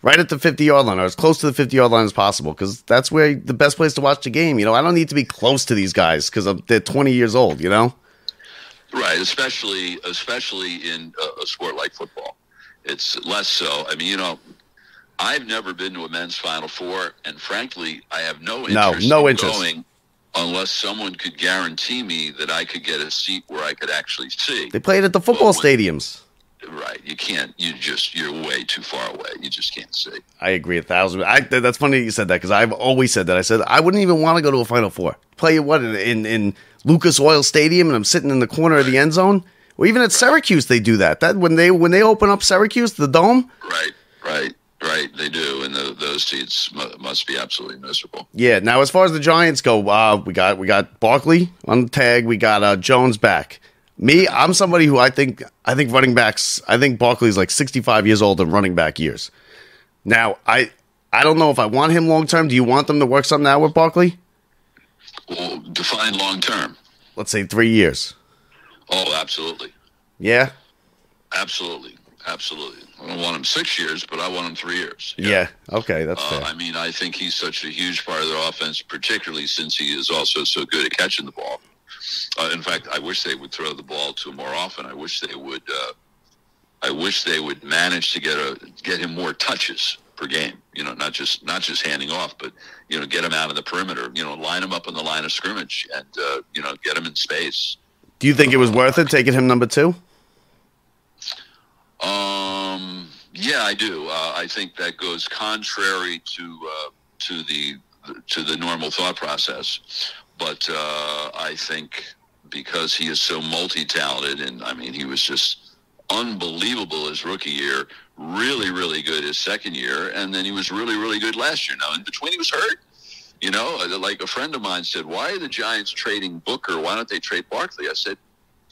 right at the 50-yard line, or as close to the 50-yard line as possible, because that's where the best place to watch the game. I don't need to be close to these guys because they're 20 years old, Right, especially in a sport like football. It's less so. I mean, I've never been to a men's Final Four, and frankly, I have no interest in going unless someone could guarantee me that I could get a seat where I could actually see. They play it at the football stadiums. Right. You can't. You're way too far away. You just can't see. I agree 1,000. That's funny that you said that, because I've always said that. I said I wouldn't even want to go to a Final Four. Play in Lucas Oil Stadium, and I'm sitting in the corner of the end zone. Or even at Syracuse, they do that. That when they open up Syracuse, the dome. Right. They do, and those seats must be absolutely miserable. Yeah. Now, as far as the Giants go, we got Barkley on the tag. We got Jones back. Me, I'm somebody who I think running backs. I think Barkley's like 65 years old in running back years. Now, I don't know if I want him long term. Do you want them to work something out with Barkley? Well, define long term. Let's say 3 years. Oh, absolutely. Yeah. Absolutely. I don't want him 6 years, but I want him 3 years. Yeah. Okay, that's fair. I mean, I think he's such a huge part of their offense, particularly since he is also so good at catching the ball. In fact, I wish they would throw the ball to him more often. I wish they would. I wish they would manage to get him more touches per game. Not just handing off, but get him out of the perimeter. Line him up on the line of scrimmage, and get him in space. Do you think it was worth it taking him number 2? Yeah, I do. I think that goes contrary to the normal thought process. But I think because he is so multi-talented, and I mean, he was just unbelievable his rookie year, really, really good his second year, and then he was really, really good last year. Now, in between, he was hurt. Like a friend of mine said, why are the Giants trading Booker? Why don't they trade Barkley? I said,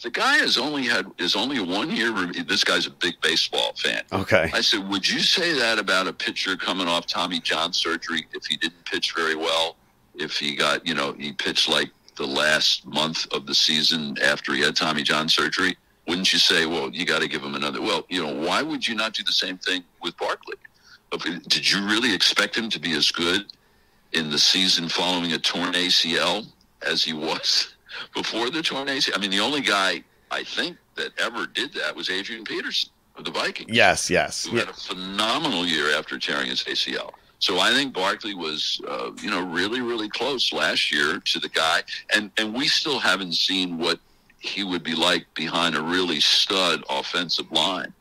the guy has only 1 year. This guy's a big baseball fan. Okay. I said, would you say that about a pitcher coming off Tommy John surgery if he didn't pitch very well? If he got, he pitched like the last month of the season after he had Tommy John surgery, wouldn't you say, well, you got to give him another? Well, why would you not do the same thing with Barkley? Did you really expect him to be as good in the season following a torn ACL as he was before the torn ACL? I mean, the only guy I think that ever did that was Adrian Peterson of the Vikings. Yes. Who had a phenomenal year after tearing his ACL. So I think Barkley was, really, really close last year to the guy. And we still haven't seen what he would be like behind a really stud offensive line.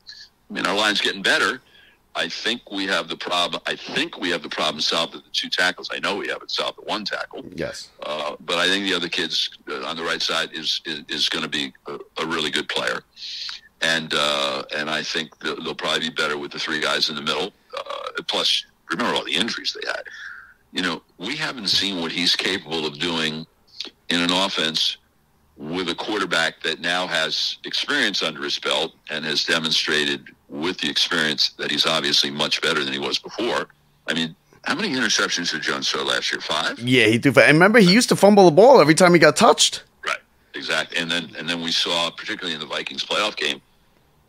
I mean, our line's getting better. I think we have the problem. Solved at the 2 tackles. I know we have it solved at 1 tackle. Yes. But I think the other kids on the right side is going to be a really good player. And I think they'll probably be better with the 3 guys in the middle. Plus, remember all the injuries they had. We haven't seen what he's capable of doing in an offense with a quarterback that now has experience under his belt and has demonstrated with the experience that he's obviously much better than he was before. I mean, how many interceptions did Jones throw last year? 5? Yeah, he did. And remember, he used to fumble the ball every time he got touched. Right, exactly. And then we saw, particularly in the Vikings playoff game,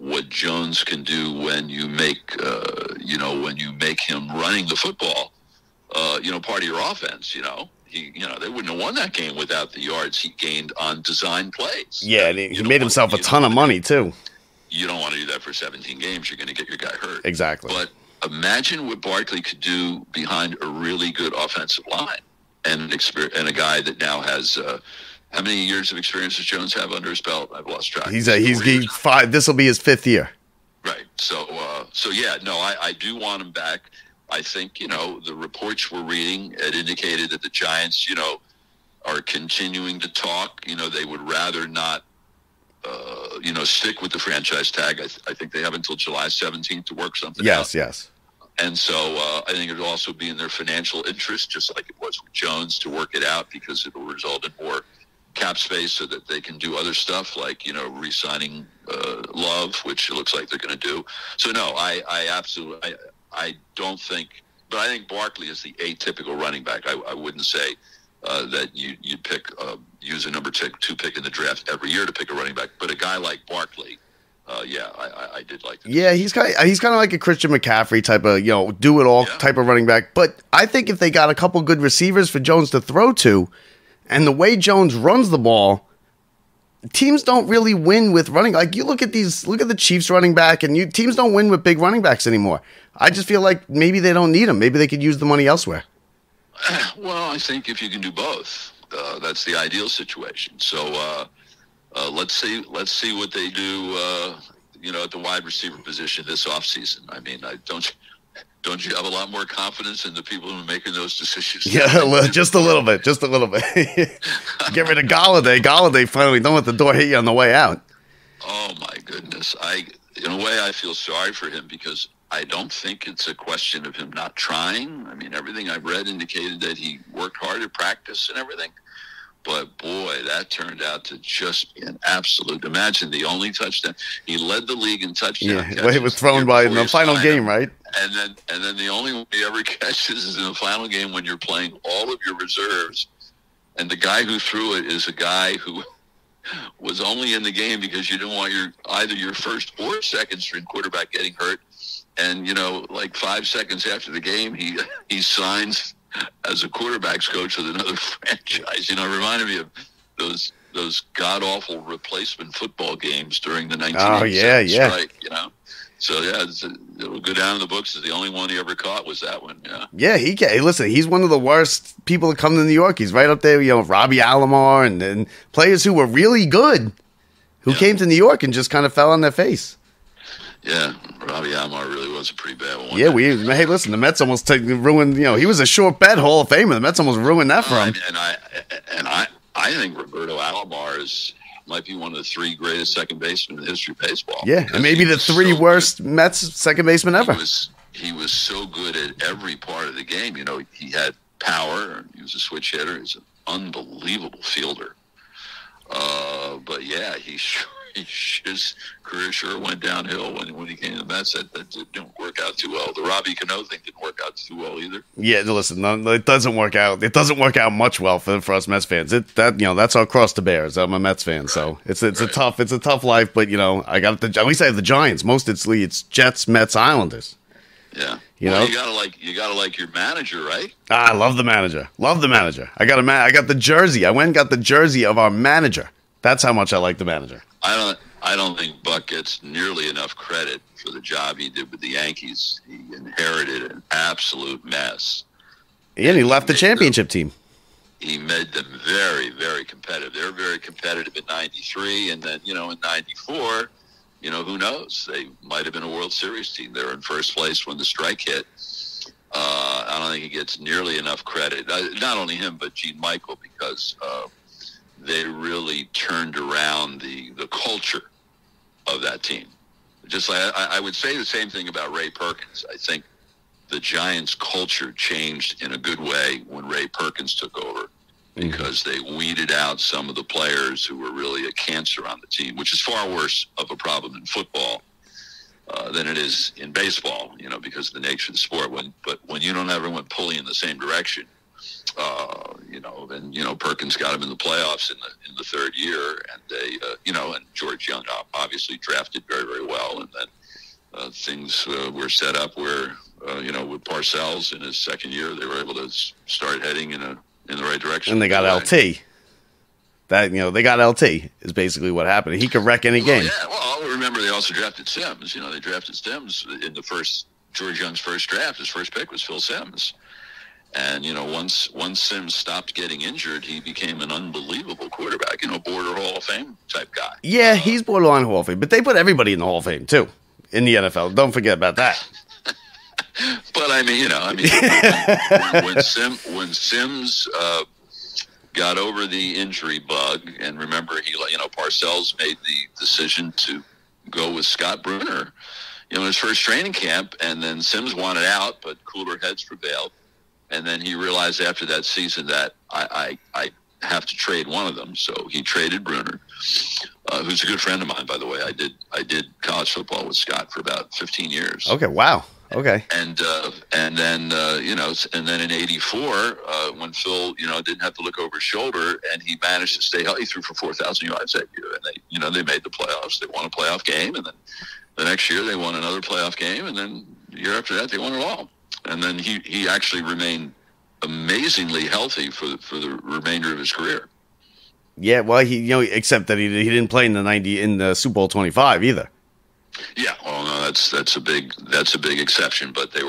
what Jones can do when you make him running the football, part of your offense. They wouldn't have won that game without the yards he gained on design plays. Yeah, and he made himself a ton of money too. You don't want to do that for 17 games. You're going to get your guy hurt. Exactly. But imagine what Barkley could do behind a really good offensive line and a guy that now has how many years of experience does Jones have under his belt? I've lost track. He's 5. This will be his 5th year. Right. So yeah, no, I do want him back. I think, the reports we're reading had indicated that the Giants, are continuing to talk. They would rather not, stick with the franchise tag. I think they have until July 17th to work something out. Yes. And so I think it would also be in their financial interest, just like it was with Jones, to work it out because it will result in more cap space so that they can do other stuff like, re-signing Love, which it looks like they're going to do. So, no, I absolutely I don't think – but I think Barkley is the atypical running back. I wouldn't say that you'd pick use a number 2 pick in the draft every year to pick a running back. But a guy like Barkley – I did like that. Yeah, he's kind of like a Christian McCaffrey type of, do it all type of running back. But I think if they got a couple good receivers for Jones to throw to, and the way Jones runs the ball, teams don't really win with running. Like, you look at the Chiefs running back, and teams don't win with big running backs anymore. I just feel like maybe they don't need them. Maybe they could use the money elsewhere. Well, I think if you can do both, that's the ideal situation. So, let's see what they do, at the wide receiver position this offseason. I mean, don't you have a lot more confidence in the people who are making those decisions? Yeah, just a little bit. Get rid of Galladay. Galladay finally don't let the door hit you on the way out. Oh my goodness. In a way, I feel sorry for him because I don't think it's a question of him not trying. I mean, everything I've read indicated that he worked hard at practice and everything. But, boy, that turned out to just be an absolute – imagine the only touchdown. He led the league in touchdowns. Yeah, well, he was thrown by in the final game, right? And then the only one he ever catches is in the final game when you're playing all of your reserves. And the guy who threw it is a guy who was only in the game because you didn't want either your first or second string quarterback getting hurt. And, like 5 seconds after the game, he signs – as a quarterback's coach with another franchise. It reminded me of those god-awful replacement football games during the 1987 strike, So, yeah, it'll go down in the books as the only one he ever caught was that one, Yeah, listen, he's one of the worst people to come to New York. He's right up there, Robbie Alomar and players who were really good who came to New York and just kind of fell on their face. Yeah, Robbie Alomar really was a pretty bad one. Yeah, hey, listen, the Mets almost ruined. He was a short bet Hall of Famer. The Mets almost ruined that for him. And I think Roberto Alomar might be one of the 3 greatest second basemen in the history of baseball. Yeah, and maybe the 3 worst Mets second baseman ever. He was so good at every part of the game. He had power. He was a switch hitter. He's an unbelievable fielder. But yeah, his career sure went downhill when he came to the Mets. That didn't work out too well. The Robbie Cano thing didn't work out too well either. Yeah, listen, it doesn't work out. It doesn't work out much well for us Mets fans. That's our cross to bear. I'm a Mets fan, so it's a tough life. But at least I have the Giants. Most it's Jets, Mets, Islanders. Yeah. You gotta like your manager, right? I love the manager. I got the jersey. I went and got the jersey of our manager. That's how much I like the manager. I don't think Buck gets nearly enough credit for the job he did with the Yankees. He inherited an absolute mess. And he left the championship team. He made them very, very competitive. They were very competitive in '93, and then in '94. Who knows? They might have been a World Series team. They were in first place when the strike hit. I don't think he gets nearly enough credit. Not only him, but Gene Michael, because they really turned around the culture of that team. Just like I would say the same thing about Ray Perkins. I think the Giants' culture changed in a good way when Ray Perkins took over, because they weeded out some of the players who were really a cancer on the team, which is far worse of a problem in football than it is in baseball, because of the nature of the sport. But when you don't have everyone pulling in the same direction, And Perkins got him in the playoffs in the third year, and they, and George Young obviously drafted very, very well, and then things were set up where, with Parcells in his second year, they were able to start heading in the right direction. And they got LT. They got LT is basically what happened. He could wreck any game. Yeah, well, remember they also drafted Sims. They drafted Sims in the George Young's first draft. His first pick was Phil Simms. And, once Sims stopped getting injured, he became an unbelievable quarterback, border Hall of Fame type guy. Yeah, he's borderline Hall of Fame. But they put everybody in the Hall of Fame, too, in the NFL. Don't forget about that. But, when Sims got over the injury bug, and remember, Parcells made the decision to go with Scott Brunner, in his first training camp, and then Sims wanted out, but cooler heads prevailed. And then he realized after that season that I have to trade one of them. So he traded Brunner, who's a good friend of mine, by the way. I did college football with Scott for about 15 years. Okay, wow. Okay. And then in '84, when Phil, didn't have to look over his shoulder, and he managed to stay healthy, he threw for 4,000 yards that year, and they made the playoffs. They won a playoff game, and then the next year they won another playoff game, and then the year after that they won it all. And then he actually remained amazingly healthy for the remainder of his career. Yeah, well, except that he didn't play in the Super Bowl 25 either. Yeah, well, no, that's a big exception. But they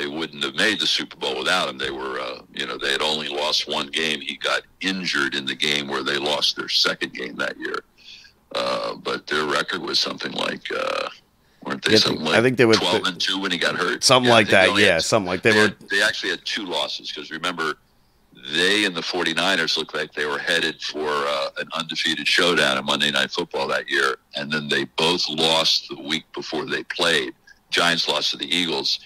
wouldn't have made the Super Bowl without him. They were, they had only lost one game. He got injured in the game where they lost their second game that year. But their record was something like. Weren't they I think they were 12-2 when he got hurt. Something like that, yeah. Something like they actually had two losses because remember, they and the 49ers looked like they were headed for an undefeated showdown in Monday Night Football that year, and then they both lost the week before they played. Giants lost to the Eagles,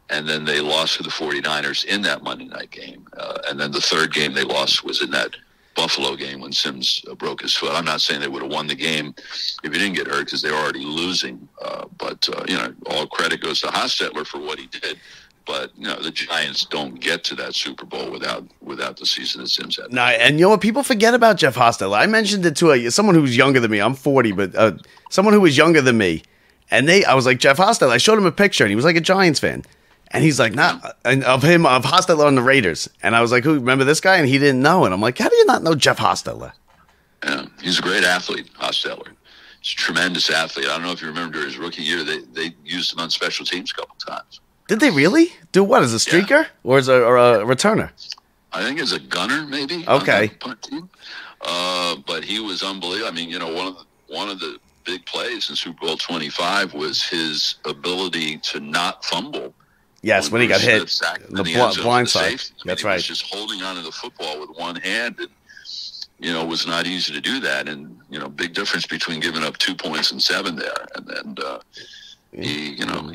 and then they lost to the 49ers in that Monday night game. And then the third game they lost was in that Buffalo game when Sims broke his foot. I'm not saying they would have won the game if he didn't get hurt because they were already losing. But all credit goes to Hostetler for what he did. But the Giants don't get to that Super Bowl without the season that Sims had. No, and what people forget about Jeff Hostetler. I mentioned it to someone who's younger than me. I'm 40, but someone who was younger than me. And I was like, Jeff Hostetler. I showed him a picture, and he was like a Giants fan. And he's like, nah, and of Hostetler on the Raiders. And I was like, who, remember this guy? And he didn't know. And I'm like, how do you not know Jeff Hostetler? Yeah, he's a great athlete, Hostetler. He's a tremendous athlete. I don't know if you remember during his rookie year, they used him on special teams a couple times. Did they really? Do what, as a streaker? Yeah. Or as a returner? I think as a gunner, maybe. Okay. On the punt team. But he was unbelievable. I mean, one of the big plays in Super Bowl 25 was his ability to not fumble. Yes, when he got hit, the blind side. That's right. He was just holding onto the football with one hand, and it was not easy to do that. And big difference between giving up 2 points and 7 there, and then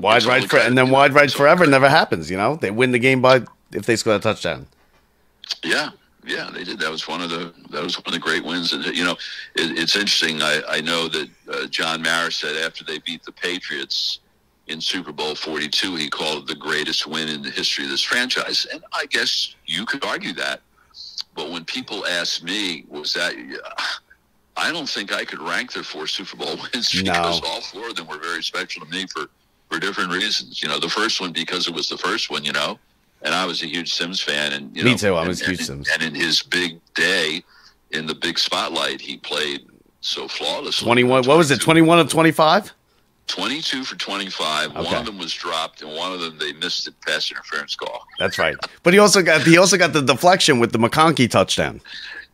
wide right wide right forever never happens. They win the game if they score a touchdown. Yeah, they did. That was one of the great wins. And it's interesting. I know that John Mara said after they beat the Patriots in Super Bowl 42, he called it the greatest win in the history of this franchise. And I guess you could argue that. But when people ask me, was that, I don't think I could rank their 4 Super Bowl wins because all 4 of them were very special to me for different reasons. The first one because it was the first one, and I was a huge Sims fan. And me too, I was a huge Sims. And in his big day, in the big spotlight, he played so flawlessly. 21, what was it, 21 of 25? 22 for 25. Okay. One of them was dropped, and one of them they missed the pass interference call. That's right. But he also got the deflection with the McConkey touchdown.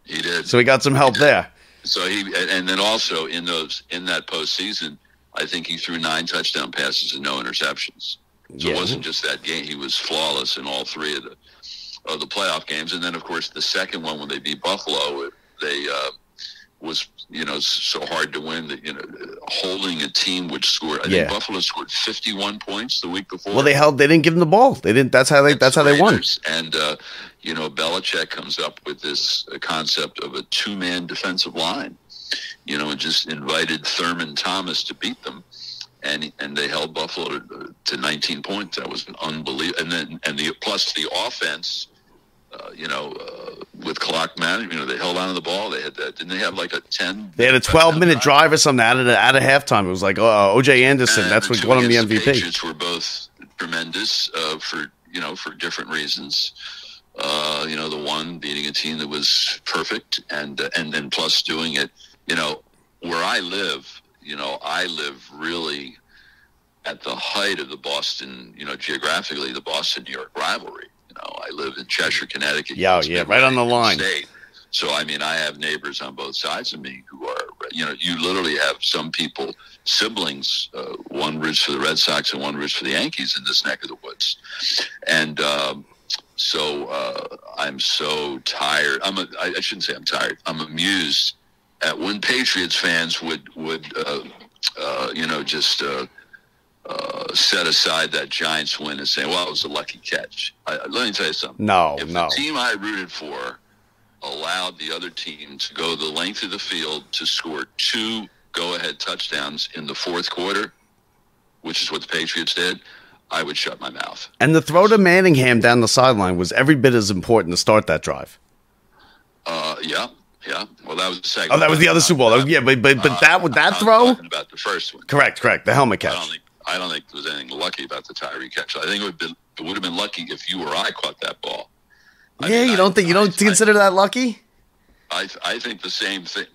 He did. So he got some help there. So and then also in that postseason, I think he threw 9 touchdown passes and no interceptions. So it wasn't just that game; he was flawless in all 3 of the playoff games. And then, of course, the second one when they beat Buffalo, they was so hard to win that holding a team which scored. I think Buffalo scored 51 points the week before. Well, they didn't give them the ball. They didn't. That's how they won. And Belichick comes up with this concept of a 2-man defensive line. And just invited Thurman Thomas to beat them, and they held Buffalo to 19 points. That was an unbelievable. And plus the offense with clock management, they held on to the ball. They had that. Didn't they have like a 10? They had a 12-minute drive or something out of halftime. It was like O.J. Anderson. And that's what won him the MVP. The Patriots were both tremendous for different reasons. The one beating a team that was perfect, and then plus doing it. Where I live, I live really at the height of the Boston, geographically, the Boston-New York rivalry. I live in Cheshire, Connecticut. Yeah, right on the line. State. So, I have neighbors on both sides of me who are, you literally have some people, siblings, one roots for the Red Sox and one roots for the Yankees in this neck of the woods. And I'm so tired. I shouldn't say I'm tired. I'm amused at when Patriots fans would set aside that Giants win and say, well, it was a lucky catch. Let me tell you something. If the team I rooted for allowed the other team to go the length of the field to score 2 go-ahead touchdowns in the fourth quarter, which is what the Patriots did, I would shut my mouth. And the throw to Manningham down the sideline was every bit as important to start that drive. Yeah. Well, that was the second. Oh, that was the other Super Bowl. But that throw. Talking about the first one. Correct. The helmet catch. I don't think there was anything lucky about the Tyree catch. I think it would have been lucky if you or I caught that ball. You don't consider that lucky? I think the same thing.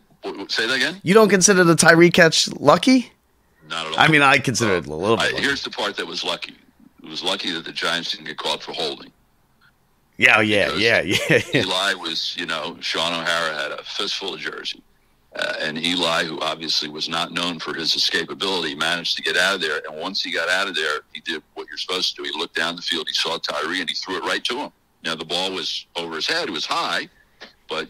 Say that again? You don't consider the Tyree catch lucky? Not at all. I consider it a little bit lucky. Here's the part that was lucky. It was lucky that the Giants didn't get caught for holding. Yeah. Eli was, Sean O'Hara had a fistful of jersey. And Eli, who obviously was not known for his escapability, managed to get out of there. And once he got out of there, he did what you're supposed to do. He looked down the field, he saw Tyree, and he threw it right to him. Now, the ball was over his head. It was high. But,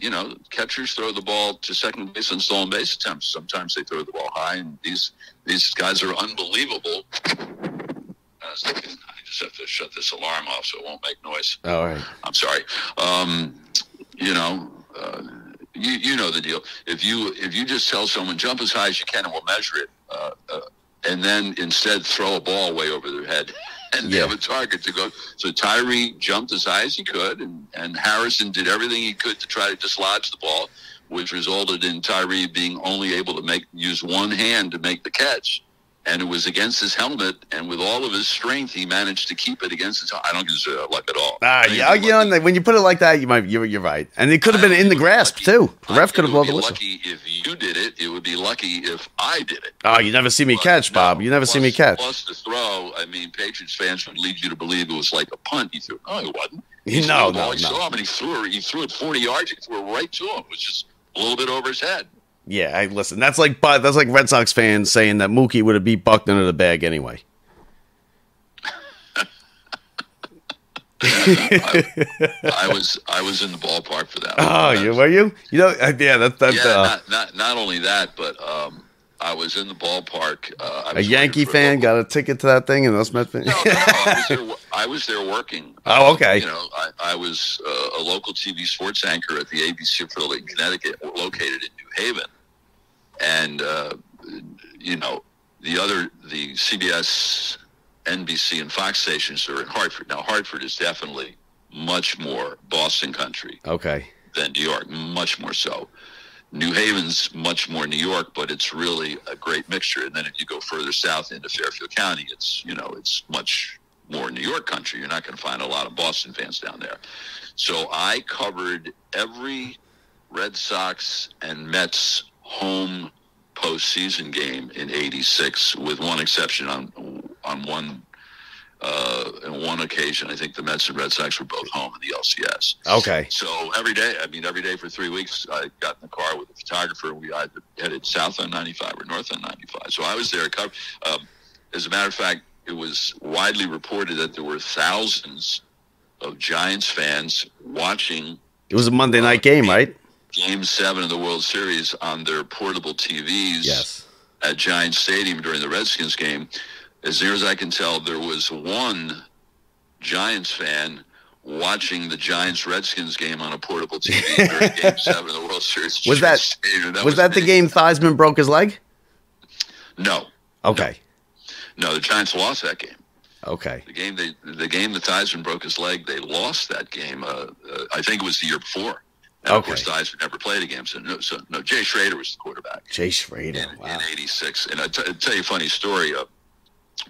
catchers throw the ball to second base on stolen base attempts. Sometimes they throw the ball high, and these guys are unbelievable. I just have to shut this alarm off so it won't make noise. All right. I'm sorry. You know the deal. If you just tell someone jump as high as you can and we'll measure it, and then instead throw a ball way over their head and they have a target to go. So Tyree jumped as high as he could, and Harrison did everything he could to try to dislodge the ball, which resulted in Tyree being only able to use one hand to make the catch. And it was against his helmet, and with all of his strength, he managed to keep it against his. I don't consider that luck at all. When you put it like that, you're right, and it could have been in the grasp too. The ref could have blown the whistle. Lucky if you did it. It would be lucky if I did it. Oh, you never see me catch, Bob. You never see me catch. Plus the throw. Patriots fans would lead you to believe it was like a punt. He threw. No, it wasn't. No. He saw him, and he threw it 40 yards. He threw it right to him. It was just a little bit over his head. Yeah, listen. That's like Red Sox fans saying that Mookie would have beat Buckner to the bag anyway. I was in the ballpark for that. Oh, were you? Not only that, but I was in the ballpark. A Yankee fan got a ticket to that thing, and those Mets fans. No, I was there working. Oh, okay. I was a local TV sports anchor at the ABC affiliate in Connecticut, located in New Haven, and the CBS, NBC, and Fox stations are in Hartford. Now, Hartford is definitely much more Boston country. Okay. Than New York, much more so. New Haven's much more New York, but it's really a great mixture. And then if you go further south into Fairfield County, it's much more New York country. You're not going to find a lot of Boston fans down there. So I covered every Red Sox and Mets home postseason game in '86, with one exception on one occasion. I think the Mets and Red Sox were both home in the LCS. Okay. So every day for 3 weeks, I got in the car with a photographer, and we either headed south on 95 or north on 95. So I was there. As a matter of fact, it was widely reported that there were thousands of Giants fans watching. It was a Monday night game, right? Game 7 of the World Series on their portable TVs at Giants Stadium during the Redskins game. As near as I can tell, there was one Giants fan watching the Giants-Redskins game on a portable TV during Game 7 of the World Series. Was that the game Theismann broke his leg? No. Okay. No, the Giants lost that game. Okay. The game that Theismann broke his leg, they lost that game. I think it was the year before. And of course, Theismann never played a game. So no, Jay Schrader was the quarterback. Jay Schrader, in '86. And I'll tell you a funny story.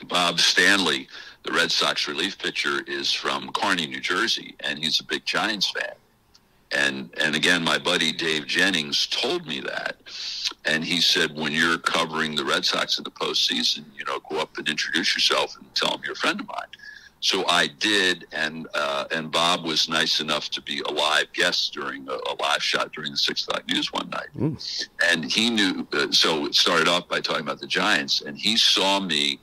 Bob Stanley, the Red Sox relief pitcher, is from Kearney, New Jersey, and he's a big Giants fan. And again, my buddy Dave Jennings told me that. And he said, when you're covering the Red Sox in the postseason, go up and introduce yourself and tell them you're a friend of mine. So I did, and Bob was nice enough to be a live guest during a live shot during the 6 o'clock news one night. And he knew, so it started off by talking about the Giants, and he saw me.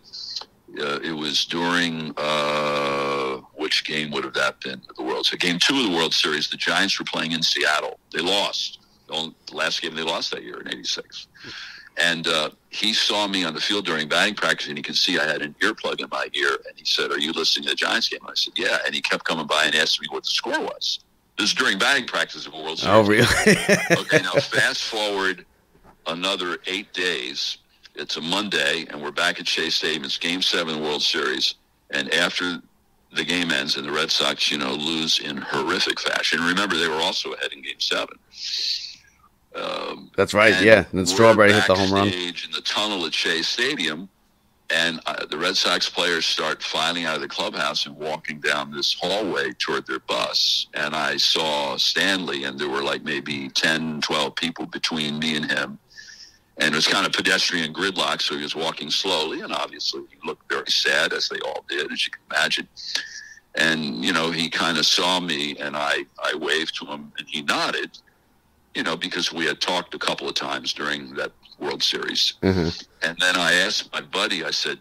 It was during, which game would have that been? Game 2 of the World Series. The Giants were playing in Seattle. They lost. The last game they lost that year in '86. And he saw me on the field during batting practice, and he could see I had an earplug in my ear. And he said, "Are you listening to the Giants game?" And I said, "Yeah." And he kept coming by and asked me what the score was. This is during batting practice of a World Series. Oh, really? Okay, now fast forward another 8 days. It's a Monday, and we're back at Shea Stadium. It's Game 7 of the World Series. And after the game ends and the Red Sox, lose in horrific fashion. Remember, they were also ahead in Game 7. That's right, yeah. And Strawberry hit the home run. In the tunnel at Shea Stadium, and the Red Sox players start filing out of the clubhouse and walking down this hallway toward their bus. And I saw Stanley, and there were like maybe 10, 12 people between me and him. And it was kind of pedestrian gridlock, so he was walking slowly, and obviously he looked very sad, as they all did, as you can imagine. And, he kind of saw me, and I waved to him, and he nodded, because we had talked a couple of times during that World Series. And then I asked my buddy, I said,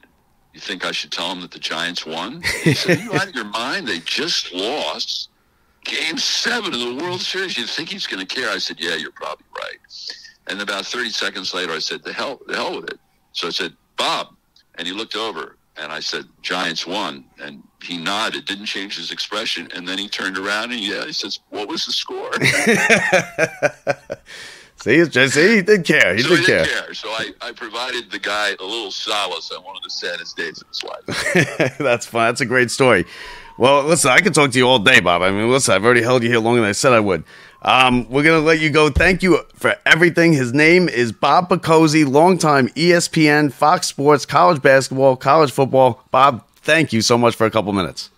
"You think I should tell him that the Giants won?" He said, "Are you out of your mind? They just lost Game 7 of the World Series. You think he's going to care?" I said, "Yeah, you're probably right." And about 30 seconds later, I said, the hell with it. So I said, "Bob," and he looked over, and I said, "Giants won." And he nodded, didn't change his expression, and then he turned around and he says, "What was the score?" See, he did care. He did care. So I provided the guy a little solace on one of the saddest days of his life. That's fun. That's a great story. Well, listen, I could talk to you all day, Bob. I mean, listen, I've already held you here longer than I said I would. We're going to let you go. Thank you for everything. His name is Bob Picozzi, longtime ESPN, Fox Sports, college basketball, college football. Bob, thank you so much for a couple minutes.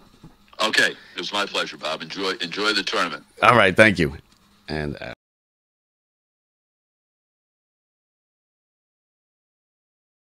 Okay. It was my pleasure, Bob. Enjoy the tournament. All right. Thank you. And